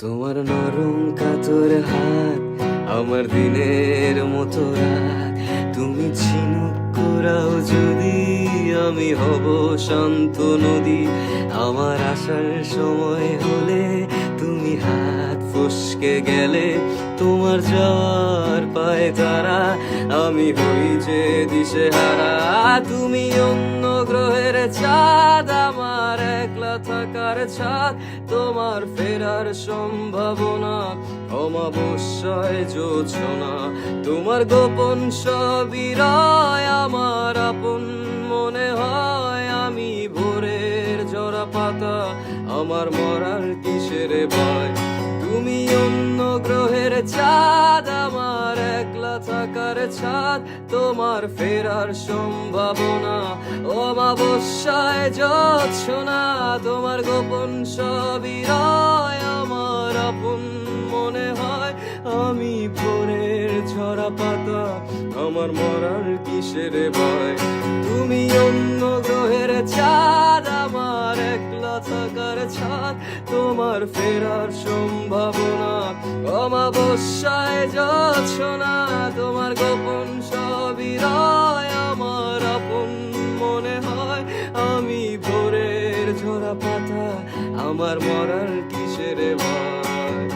তোমার নরম কাতর হাত আমার দিনের মতো রাত, তুমি ঝিনুক কুড়াও যদি আমি হব শান্ত নদী। আমার আসার সময় হলে তুমি হাত ফসকে গেলে, তোমার যাওয়ার পায় তারা আমি হই যে দিশেহারা। তুমি অন্য গ্রহের চাঁদ, আমার একলা থাকার ছাদ, তোমার ফেরার সম্ভাবনা অমাবস্যায় জোছনা। তোমার গোপন সবই রয় আমার আপন মনে হয়, আমি ভোরের ঝরা পাতা আমার মরার কিসের ভয়। তুমি অন্য গ্রহের চাঁদ, আমার একলা থাকার ছাদ, তোমার ফেরার সম্ভাবনা অমাবস্যায় জোছনা। তোমার গোপন সবই রয় আমার আপন মনে হয়, আমি ভোরের ঝরা পাতা আমার মরার কিসের ভয়। তুমি অন্য গ্রহের চাঁদ, আমার একলা থাকার ছাদ, তোমার ফেরার সম্ভাবনা অমাবস্যায় জোছনা। তোমার গোপন সবই রয় আমার আপন মনে হয়, আমি ভোরের ঝরা পাতা আমার মরার কিসের ভয়।